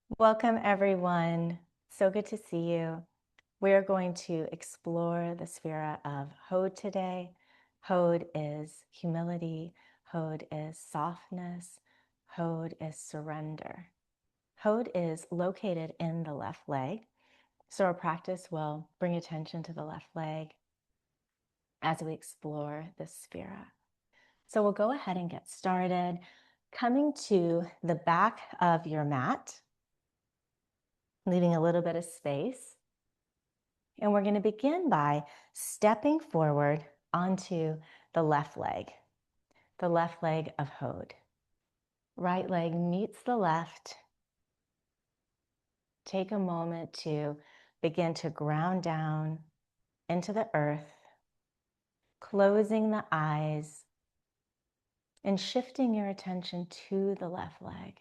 Welcome, everyone. So good to see you. We're going to explore the sphere of Hod today. Hod is humility. Hod is softness. Hod is surrender. Hod is located in the left leg. So our practice will bring attention to the left leg as we explore this sphere. So we'll go ahead and get started. Coming to the back of your mat, leaving a little bit of space. And we're going to begin by stepping forward onto the left leg of Hod. Right leg meets the left. Take a moment to begin to ground down into the earth, closing the eyes and shifting your attention to the left leg,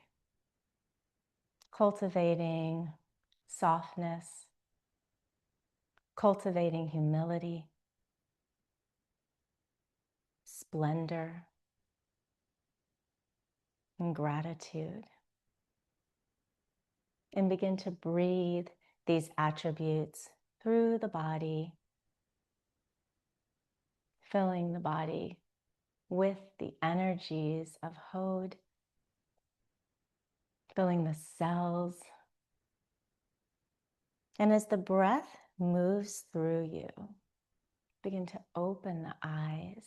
cultivating softness, cultivating humility, splendor, and gratitude. And begin to breathe these attributes through the body, filling the body with the energies of Hod, filling the cells. And as the breath moves through you, begin to open the eyes,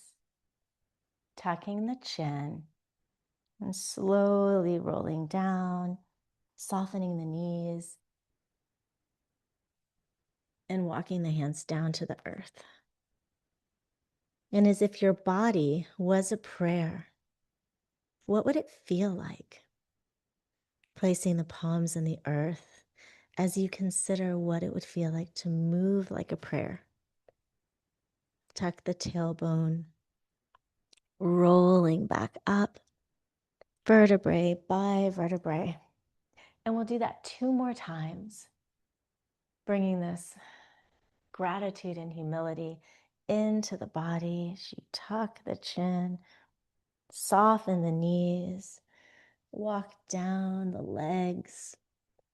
tucking the chin, and slowly rolling down, softening the knees, and walking the hands down to the earth. And as if your body was a prayer, what would it feel like? Placing the palms in the earth as you consider what it would feel like to move like a prayer. Tuck the tailbone, rolling back up, vertebrae by vertebrae. And we'll do that 2 more times, bringing this gratitude and humility into the body. As you tuck the chin, soften the knees, walk down the legs,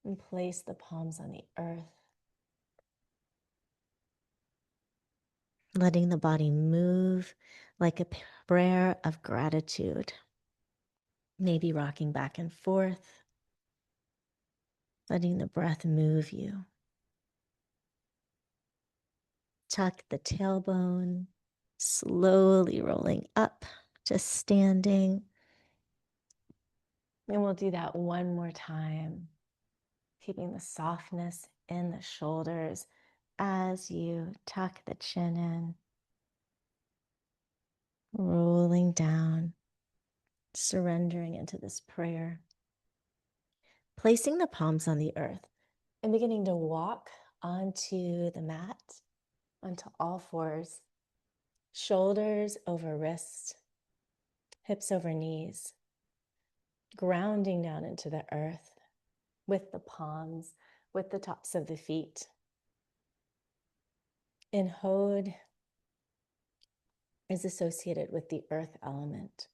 and place the palms on the earth. Letting the body move like a prayer of gratitude. Maybe rocking back and forth. Letting the breath move you. Tuck the tailbone, slowly rolling up, just standing. And we'll do that 1 more time, keeping the softness in the shoulders as you tuck the chin in, rolling down, surrendering into this prayer. Placing the palms on the earth and beginning to walk onto the mat, onto all fours, shoulders over wrists, hips over knees, grounding down into the earth with the palms, with the tops of the feet. In Hod is associated with the earth element.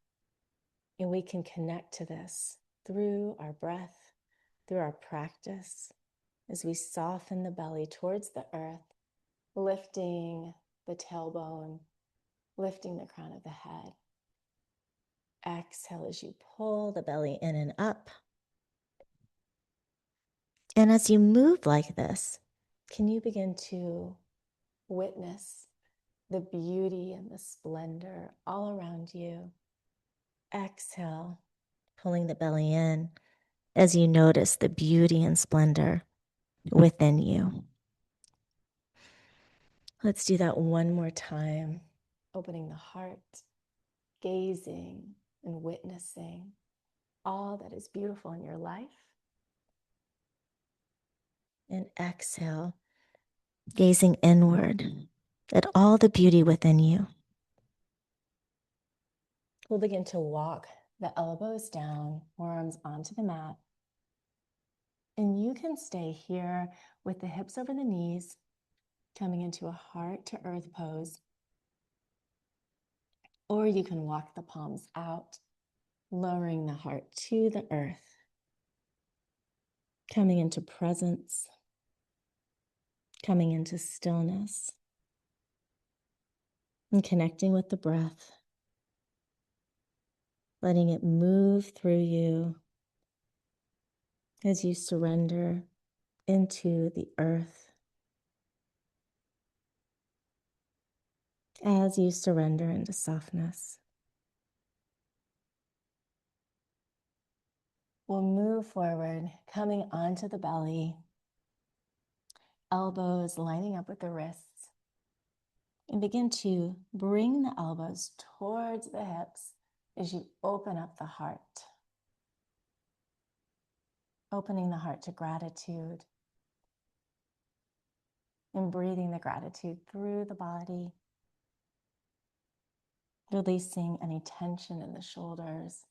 And we can connect to this through our breath, through our practice, as we soften the belly towards the earth, lifting the tailbone, lifting the crown of the head. Exhale as you pull the belly in and up. And as you move like this, can you begin to witness the beauty and the splendor all around you? Exhale, pulling the belly in as you notice the beauty and splendor within you. Let's do that 1 more time, opening the heart, gazing and witnessing all that is beautiful in your life. And exhale, gazing inward at all the beauty within you. We'll begin to walk the elbows down, forearms onto the mat. And you can stay here with the hips over the knees, coming into a heart to earth pose. Or you can walk the palms out, lowering the heart to the earth. coming into presence, coming into stillness, and connecting with the breath, letting it move through you as you surrender into the earth, as you surrender into softness. We'll move forward, coming onto the belly, elbows lining up with the wrists, and begin to bring the elbows towards the hips as you open up the heart. Opening the heart to gratitude and breathing the gratitude through the body, releasing any tension in the shoulders,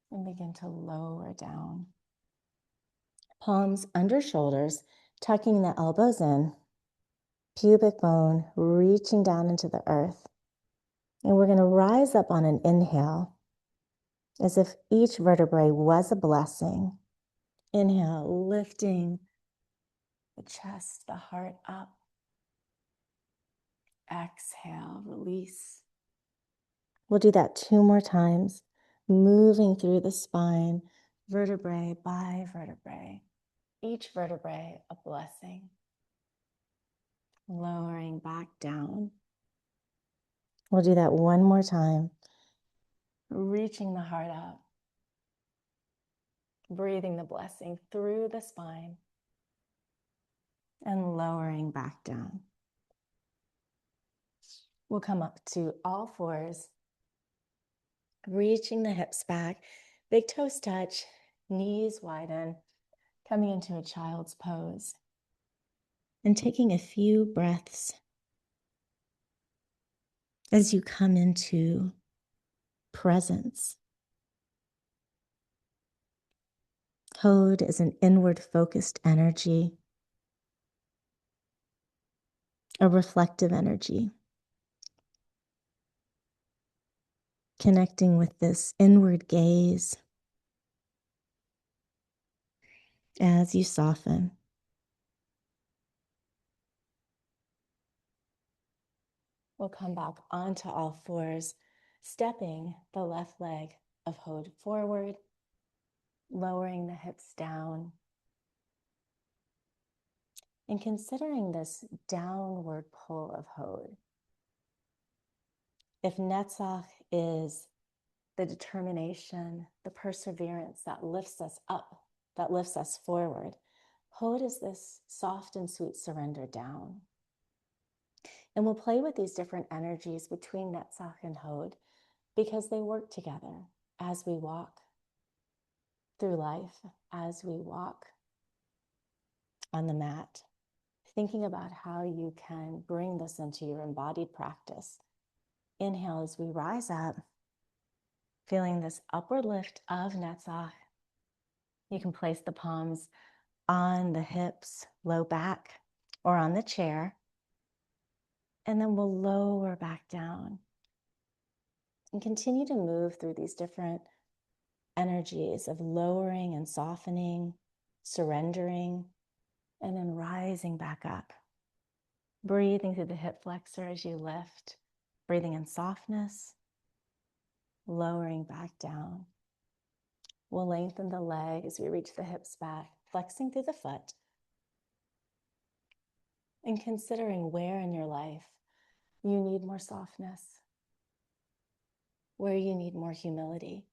and begin to lower down. Palms under shoulders, tucking the elbows in, pubic bone reaching down into the earth. And we're going to rise up on an inhale as if each vertebrae was a blessing. Inhale, lifting the chest, the heart up. Exhale, release. We'll do that 2 more times, moving through the spine, vertebrae by vertebrae. Each vertebrae a blessing. Lowering back down. We'll do that 1 more time. Reaching the heart up. Breathing the blessing through the spine. And lowering back down. We'll come up to all fours. Reaching the hips back. Big toes touch. Knees widen. Coming into a child's pose. And taking a few breaths as you come into presence. Hod is an inward focused energy, a reflective energy, connecting with this inward gaze as you soften. We'll come back onto all fours, stepping the left leg of Hod forward, lowering the hips down, and considering this downward pull of Hod. If Netzach is the determination, the perseverance that lifts us up, that lifts us forward, Hod is this soft and sweet surrender down. And we'll play with these different energies between Netzach and Hod because they work together as we walk through life, as we walk on the mat, thinking about how you can bring this into your embodied practice. Inhale as we rise up, feeling this upward lift of Netzach. You can place the palms on the hips, low back, or on the chair. And then we'll lower back down and continue to move through these different energies of lowering and softening, surrendering, and then rising back up. Breathing through the hip flexor as you lift, breathing in softness, lowering back down. We'll lengthen the leg as we reach the hips back, flexing through the foot, and considering where in your life you need more softness, where you need more humility,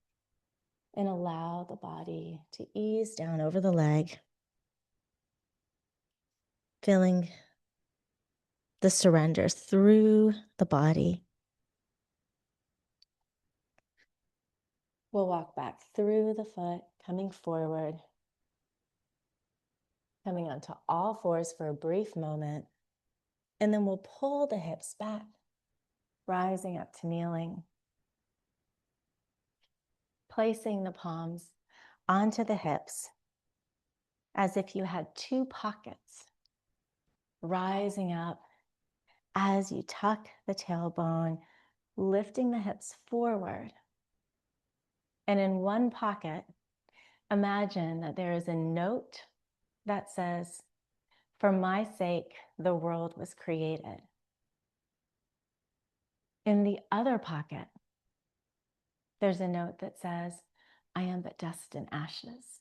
and allow the body to ease down over the leg, feeling the surrender through the body. We'll walk back through the foot, coming forward, coming onto all fours for a brief moment, and then we'll pull the hips back, rising up to kneeling, placing the palms onto the hips as if you had 2 pockets, rising up as you tuck the tailbone, lifting the hips forward, And in one pocket, imagine that there is a note that says, "For my sake, the world was created." In the other pocket, there's a note that says, "I am but dust and ashes."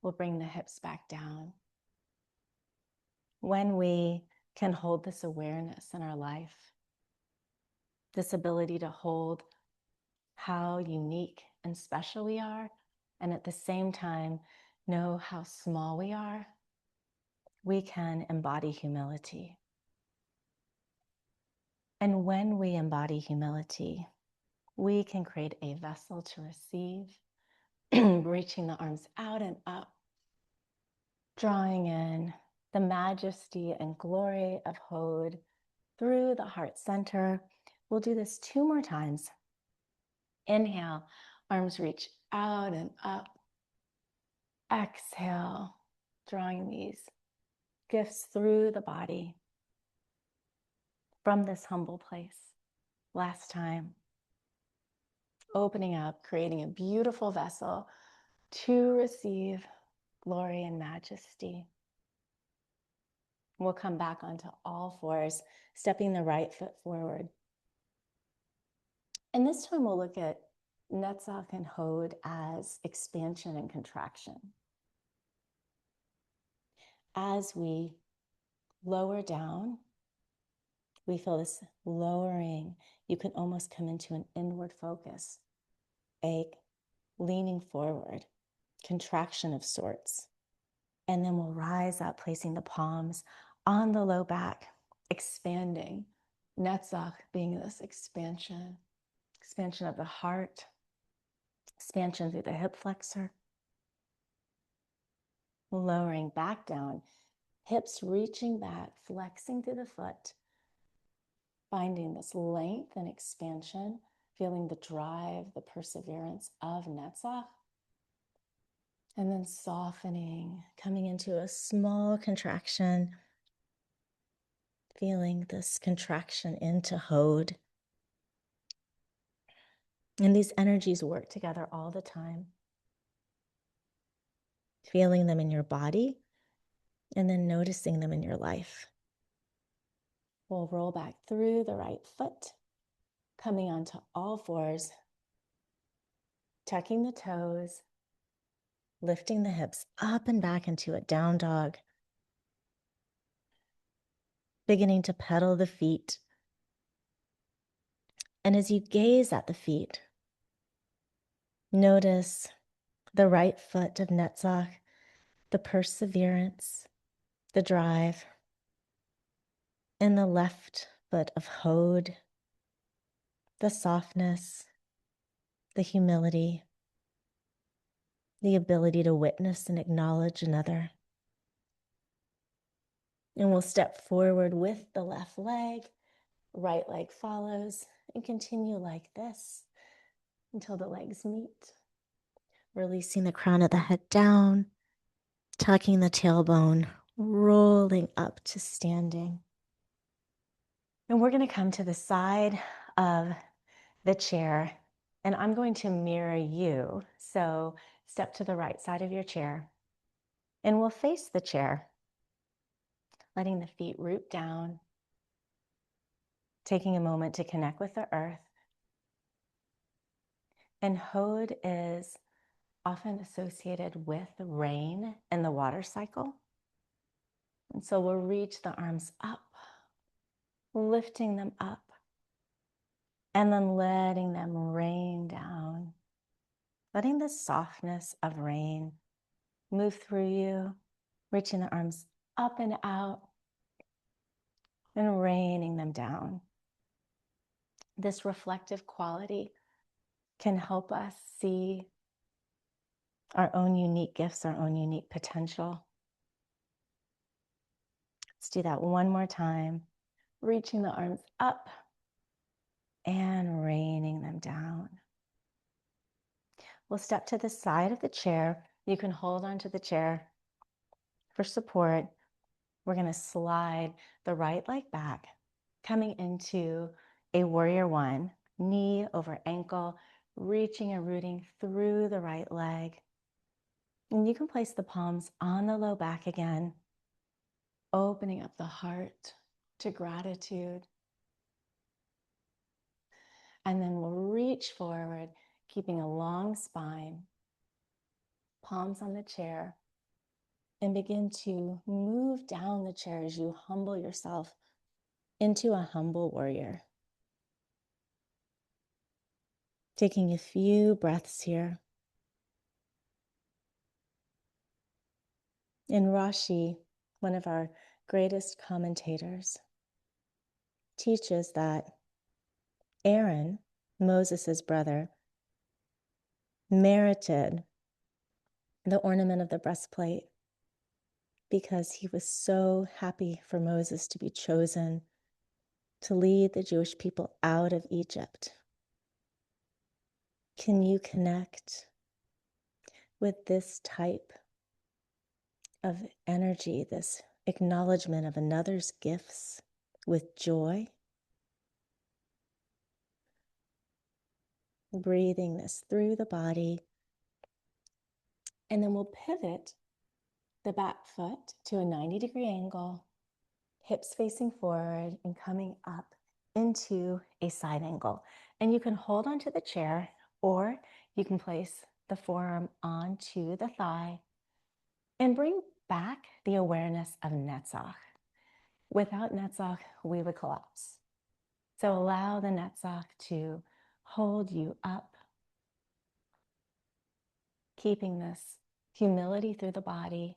We'll bring the hips back down. When we can hold this awareness in our life, this ability to hold how unique and special we are, and at the same time, know how small we are, we can embody humility. And when we embody humility, we can create a vessel to receive, reaching the arms out and up, drawing in the majesty and glory of Hod through the heart center. We'll do this 2 more times. Inhale, arms reach out and up. Exhale, drawing these gifts through the body from this humble place. Last time, opening up, creating a beautiful vessel to receive glory and majesty. We'll come back onto all fours, stepping the right foot forward. And this time we'll look at Netzach and Hod as expansion and contraction. As we lower down, we feel this lowering. You can almost come into an inward focus, a leaning forward, contraction of sorts. And then we'll rise up, placing the palms on the low back, expanding. Netzach being this expansion of the heart, expansion through the hip flexor. Lowering back down, hips reaching back, flexing through the foot, finding this length and expansion, feeling the drive, the perseverance of Netzach. And then softening, coming into a small contraction, feeling this contraction into Hod. And these energies work together all the time. Feeling them in your body and then noticing them in your life. We'll roll back through the right foot, coming onto all fours, tucking the toes, lifting the hips up and back into a down dog, beginning to pedal the feet. And as you gaze at the feet, notice the right foot of Netzach, the perseverance, the drive, and the left foot of Hod, the softness, the humility, the ability to witness and acknowledge another. And we'll step forward with the left leg, right leg follows, and continue like this until the legs meet. Releasing the crown of the head down, tucking the tailbone, rolling up to standing. And we're going to come to the side of the chair, and I'm going to mirror you. So step to the right side of your chair, and we'll face the chair, letting the feet root down, taking a moment to connect with the earth. And Hod is often associated with rain and the water cycle. And so we'll reach the arms up, lifting them up, and then letting them rain down, letting the softness of rain move through you, reaching the arms up and out, and raining them down. This reflective quality can help us see our own unique gifts, our own unique potential. Let's do that one more time. Reaching the arms up and raining them down. We'll step to the side of the chair. You can hold onto the chair for support. We're going to slide the right leg back, coming into a warrior one. knee over ankle, reaching and rooting through the right leg. And you can place the palms on the low back again, opening up the heart to gratitude. And then we'll reach forward, keeping a long spine, palms on the chair, and begin to move down the chair as you humble yourself into a humble warrior. Taking a few breaths here. In Rashi, one of our greatest commentators, teaches that Aaron, Moses' brother, merited the ornament of the breastplate because he was so happy for Moses to be chosen to lead the Jewish people out of Egypt. Can you connect with this type of energy, this acknowledgement of another's gifts with joy? Breathing this through the body. And then we'll pivot the back foot to a 90-degree angle, hips facing forward and coming up into a side angle. And you can hold onto the chair, or you can place the forearm onto the thigh and bring back the awareness of Netzach. Without Netzach, we would collapse. So allow the Netzach to hold you up, keeping this humility through the body,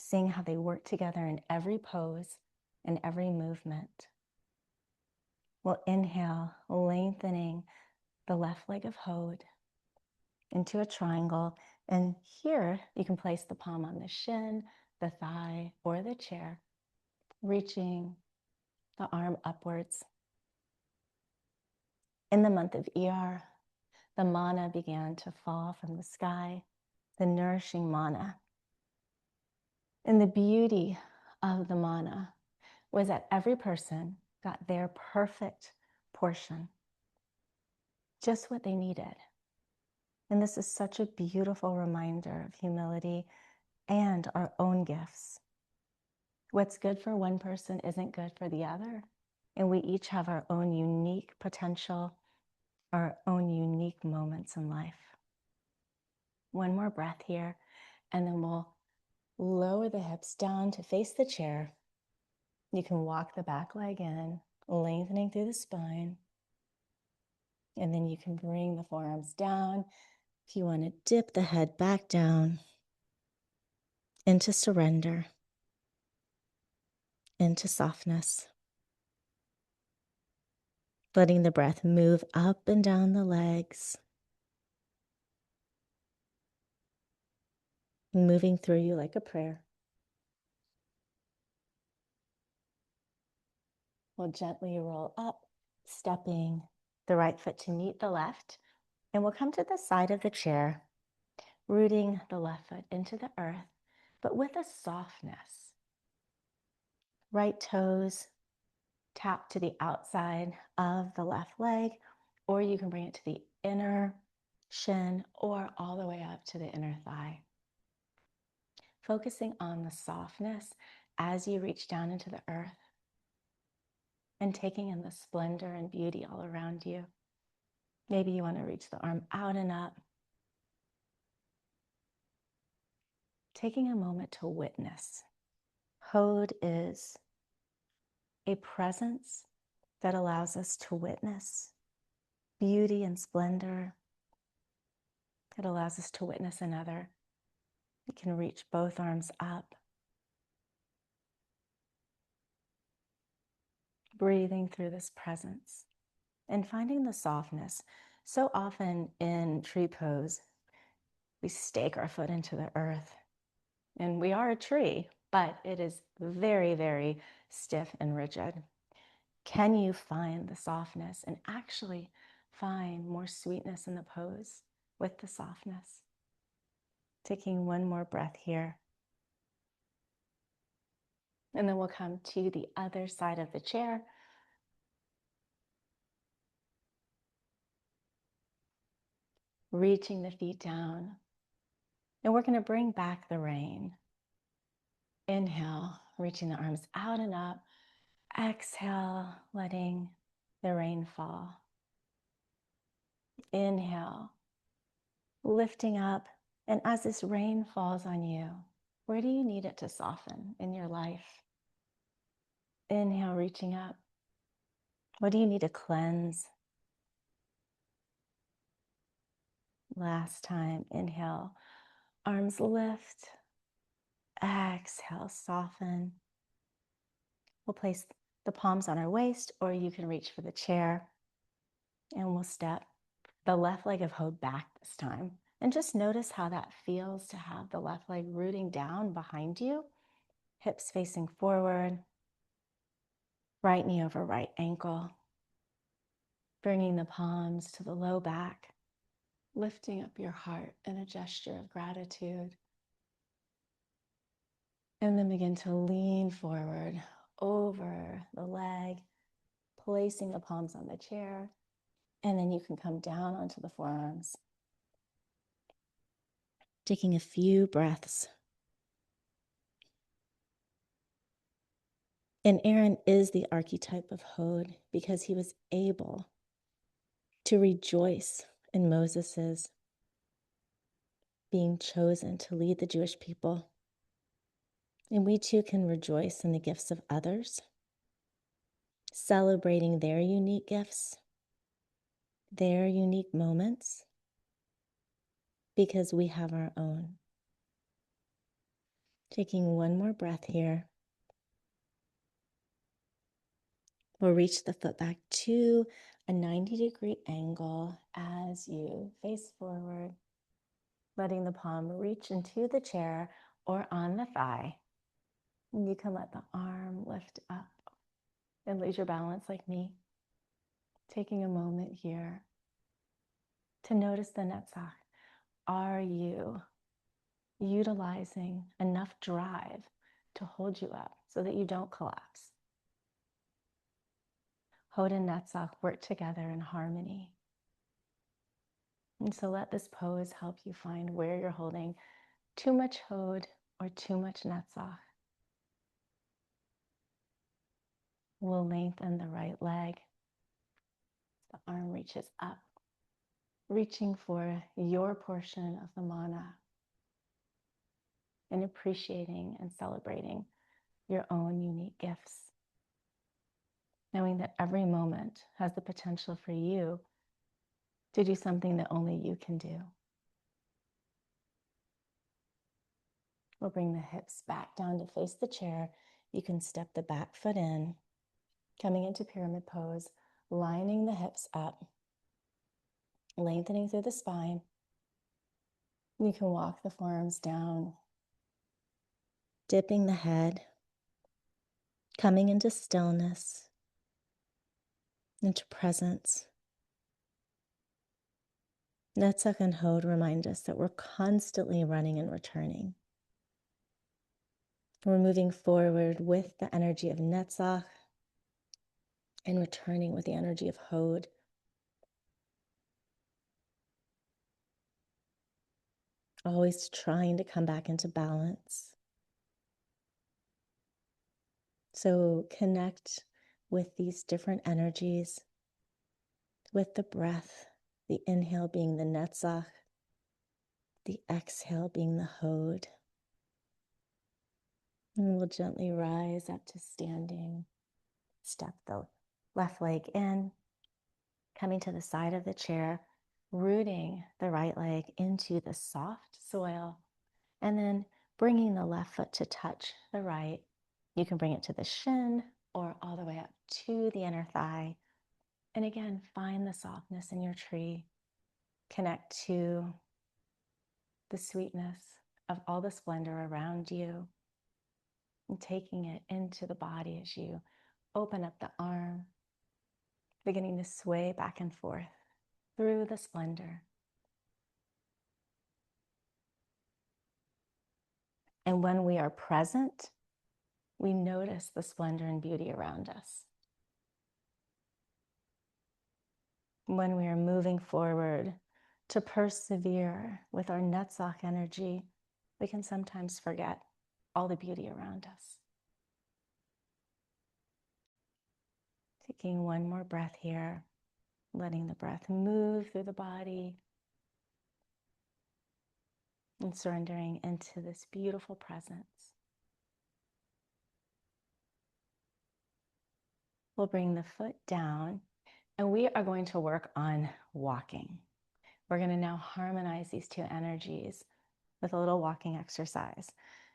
seeing how they work together in every pose and every movement. We'll inhale, lengthening the left leg of Hod into a triangle. And here you can place the palm on the shin, the thigh, or the chair, reaching the arm upwards. In the month of Iyar, the manna began to fall from the sky, the nourishing manna. And the beauty of the manna was that every person got their perfect portion, just what they needed. And this is such a beautiful reminder of humility and our own gifts. What's good for one person isn't good for the other. And we each have our own unique potential, our own unique moments in life. One more breath here, and then we'll lower the hips down to face the chair. You can walk the back leg in, lengthening through the spine. And then you can bring the forearms down. If you want to dip the head back down into surrender, into softness. Letting the breath move up and down the legs, moving through you like a prayer. We'll gently roll up, stepping the right foot to meet the left, and we'll come to the side of the chair, rooting the left foot into the earth, but with a softness. Right toes tap to the outside of the left leg, or you can bring it to the inner shin or all the way up to the inner thigh. Focusing on the softness as you reach down into the earth and taking in the splendor and beauty all around you. Maybe you want to reach the arm out and up. Taking a moment to witness. Hod is a presence that allows us to witness beauty and splendor. It allows us to witness another. You can reach both arms up. Breathing through this presence and finding the softness. So often in tree pose, we stake our foot into the earth. And we are a tree, but it is very, very stiff and rigid. Can you find the softness and actually find more sweetness in the pose with the softness? Taking one more breath here. And then we'll come to the other side of the chair. reaching the feet down. And we're going to bring back the rain. Inhale, reaching the arms out and up. Exhale, letting the rain fall. Inhale, lifting up. And as this rain falls on you, where do you need it to soften in your life? Inhale, reaching up. What do you need to cleanse? Last time, inhale, arms lift. Exhale, soften. We'll place the palms on our waist, or you can reach for the chair. And we'll step the left leg of Hode back this time. And just notice how that feels to have the left leg rooting down behind you, hips facing forward, right knee over right ankle, bringing the palms to the low back, lifting up your heart in a gesture of gratitude. And then begin to lean forward over the leg, placing the palms on the chair. And then you can come down onto the forearms. Taking a few breaths. And Aaron is the archetype of Hode because he was able to rejoice in Moses's being chosen to lead the Jewish people. And we too can rejoice in the gifts of others, celebrating their unique gifts, their unique moments, because we have our own. Taking one more breath here. We'll reach the foot back to a 90-degree angle as you face forward, letting the palm reach into the chair or on the thigh. And you can let the arm lift up and lose your balance like me. Taking a moment here to notice the Netzach. Are you utilizing enough drive to hold you up so that you don't collapse? Hod and Netzach work together in harmony. And so let this pose help you find where you're holding too much Hod or too much Netzach. We'll lengthen the right leg. The arm reaches up, reaching for your portion of the mana and appreciating and celebrating your own unique gifts. Knowing that every moment has the potential for you to do something that only you can do. We'll bring the hips back down to face the chair. You can step the back foot in, coming into pyramid pose, lining the hips up, lengthening through the spine. You can walk the forearms down, dipping the head, coming into stillness, into presence. Netzach and Hod remind us that we're constantly running and returning. We're moving forward with the energy of Netzach and returning with the energy of Hod. Always trying to come back into balance. So connect with these different energies, with the breath, the inhale being the Netzach, the exhale being the Hod. And we'll gently rise up to standing. Step the left leg in, coming to the side of the chair, rooting the right leg into the soft soil, and then bringing the left foot to touch the right. You can bring it to the shin or all the way up to the inner thigh. And again, find the softness in your tree. Connect to the sweetness of all the splendor around you and taking it into the body as you open up the arm, beginning to sway back and forth through the splendor. And when we are present, we notice the splendor and beauty around us. When we are moving forward to persevere with our Netzach energy, we can sometimes forget all the beauty around us. Taking one more breath here, letting the breath move through the body and surrendering into this beautiful presence. We'll bring the foot down and we are going to work on walking. We're going to now harmonize these two energies with a little walking exercise.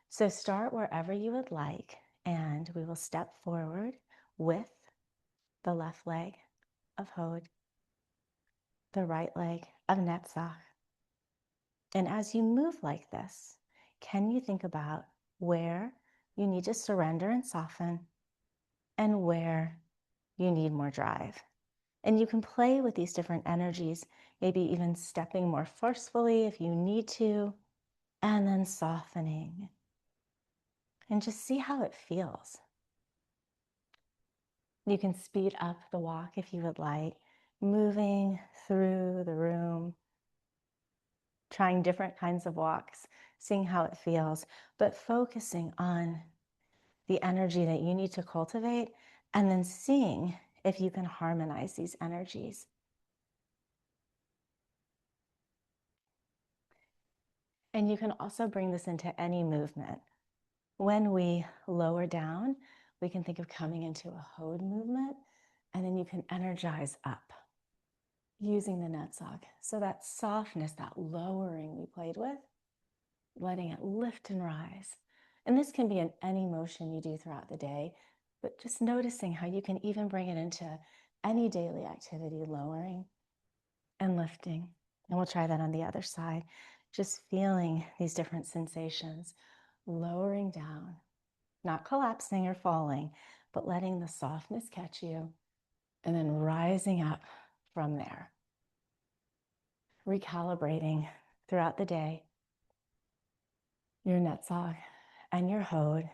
So start wherever you would like, and we will step forward with the left leg of Hod, the right leg of Netzach. And as you move like this, can you think about where you need to surrender and soften and where you need more drive? And you can play with these different energies, maybe even stepping more forcefully if you need to, and then softening. And just see how it feels. You can speed up the walk if you would like, moving through the room, trying different kinds of walks, seeing how it feels, but focusing on the energy that you need to cultivate and then seeing if you can harmonize these energies. And you can also bring this into any movement. When we lower down, we can think of coming into a Hod movement, and then you can energize up using the Netzach. So that softness, that lowering we played with, letting it lift and rise. And this can be in any motion you do throughout the day, but just noticing how you can even bring it into any daily activity, lowering and lifting. And we'll try that on the other side. Just feeling these different sensations, lowering down, not collapsing or falling, but letting the softness catch you, and then rising up from there. Recalibrating throughout the day your Netzach and your Hod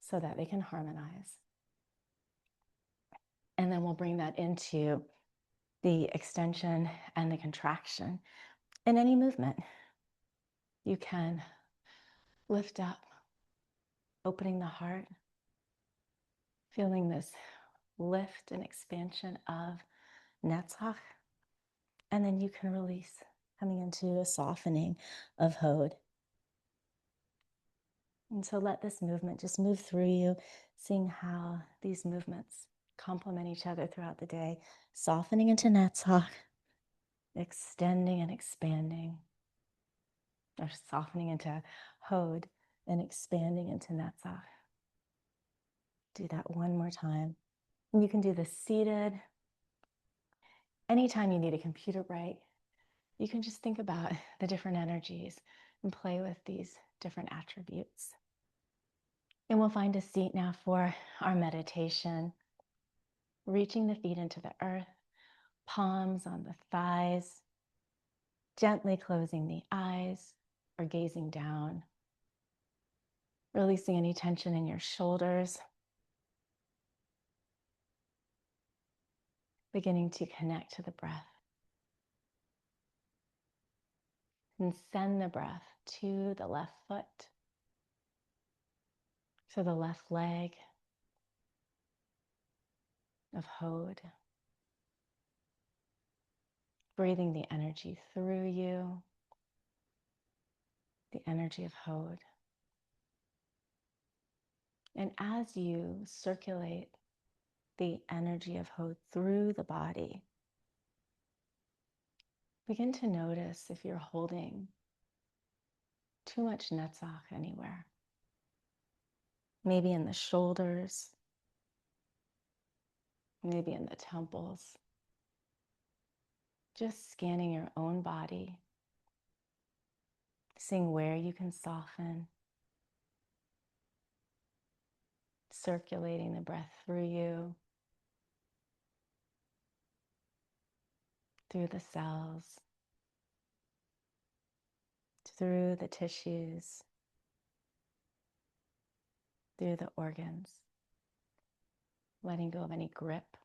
so that they can harmonize. And then we'll bring that into the extension and the contraction. In any movement, you can lift up, opening the heart, feeling this lift and expansion of Netzach, and then you can release, coming into a softening of Hod. And so let this movement just move through you, seeing how these movements complement each other throughout the day, softening into Netzach, extending and expanding, or softening into Hod and expanding into Netzach. Do that one more time. And you can do this seated. Anytime you need a computer break, you can just think about the different energies and play with these different attributes. And we'll find a seat now for our meditation, reaching the feet into the earth, palms on the thighs, gently closing the eyes or gazing down, releasing any tension in your shoulders, beginning to connect to the breath. And send the breath to the left foot, to the left leg of Hod. Breathing the energy through you, the energy of Hod. And as you circulate the energy of Hod through the body, begin to notice if you're holding too much Netzach anywhere. Maybe in the shoulders, maybe in the temples. Just scanning your own body, seeing where you can soften, circulating the breath through you, through the cells, through the tissues, through the organs, letting go of any grip,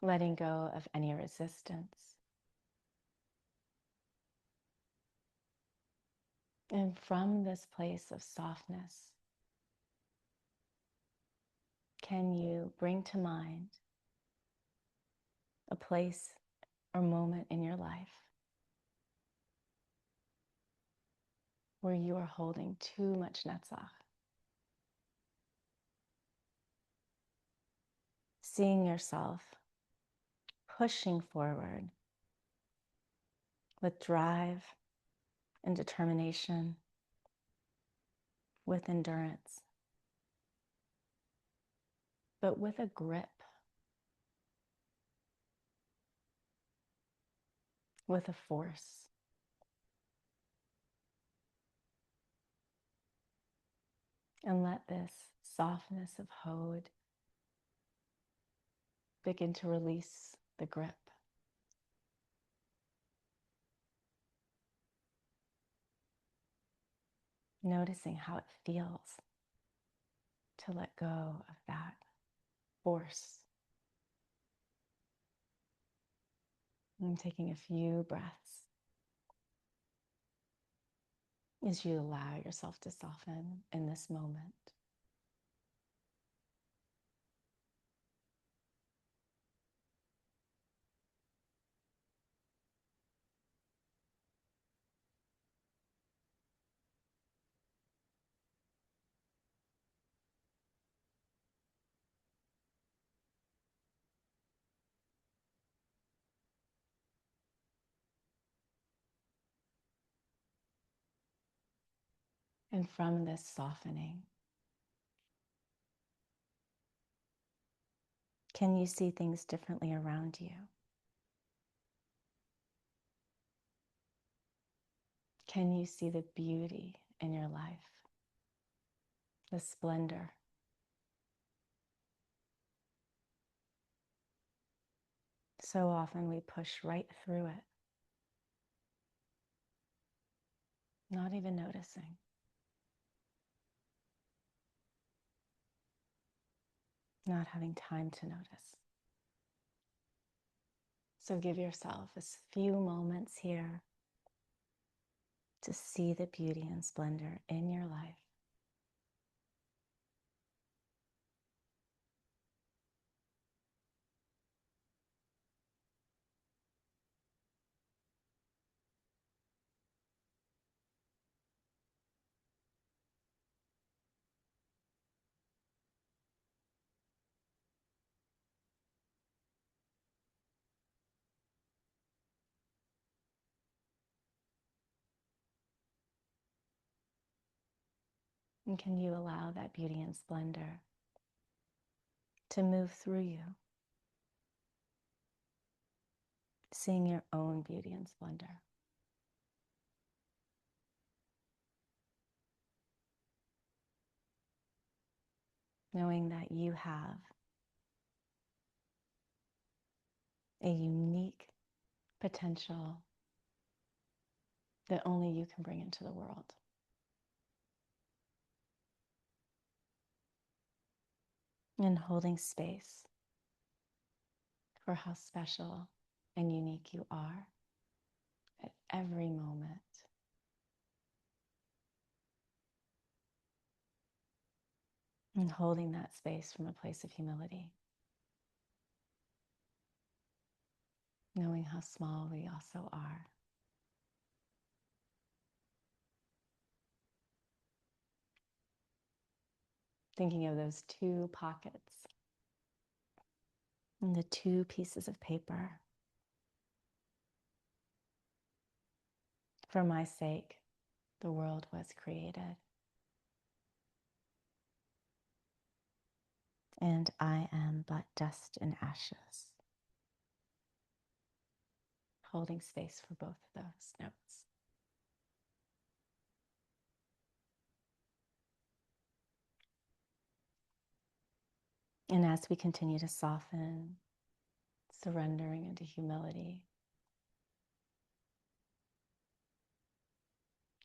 letting go of any resistance. And from this place of softness, can you bring to mind a place or moment in your life where you are holding too much netzach, seeing yourself pushing forward with drive and determination, with endurance, but with a grip, with a force. And let this softness of Hod begin to release the grip. Noticing how it feels to let go of that force. And taking a few breaths as you allow yourself to soften in this moment. And from this softening, can you see things differently around you? Can you see the beauty in your life, the splendor? So often we push right through it, not even noticing. Not having time to notice. So give yourself a few moments here to see the beauty and splendor in your life. And can you allow that beauty and splendor to move through you, seeing your own beauty and splendor? Knowing that you have a unique potential that only you can bring into the world. And holding space for how special and unique you are at every moment. And holding that space from a place of humility. Knowing how small we also are. Thinking of those two pockets and the two pieces of paper. For my sake, the world was created. And I am but dust and ashes. Holding space for both of those notes. And as we continue to soften, surrendering into humility,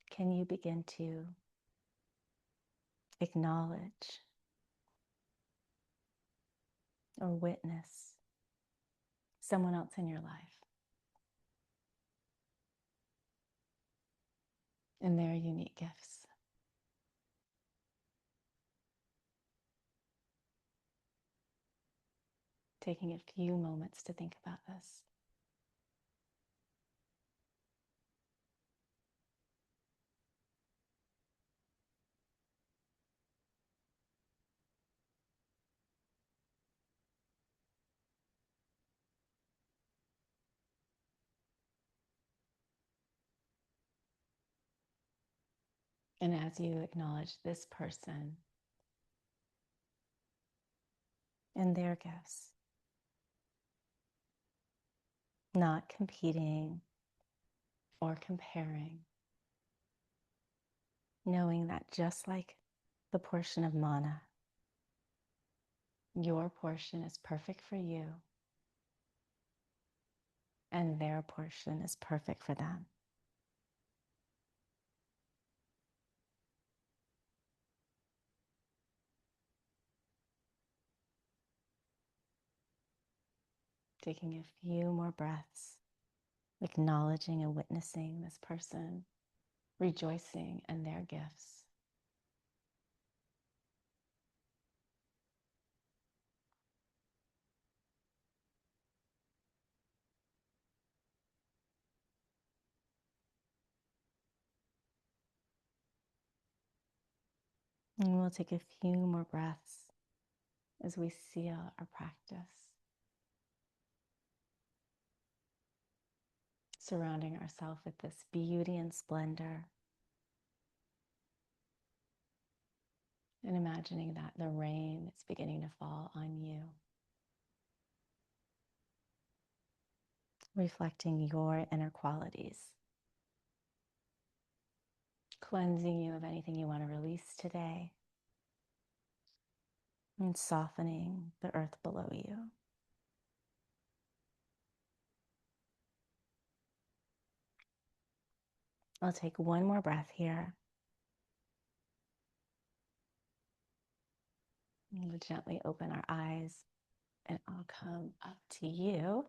can you begin to acknowledge or witness someone else in your life? and their unique gifts. Taking a few moments to think about this. And as you acknowledge this person and their gifts, not competing or comparing, knowing that just like the portion of mana, your portion is perfect for you and their portion is perfect for them. Taking a few more breaths, acknowledging and witnessing this person, rejoicing in their gifts. And we'll take a few more breaths as we seal our practice, surrounding ourselves with this beauty and splendor, and imagining that the rain is beginning to fall on you, reflecting your inner qualities, cleansing you of anything you want to release today, and softening the earth below you. I'll take one more breath here. We'll gently open our eyes and I'll come up to you.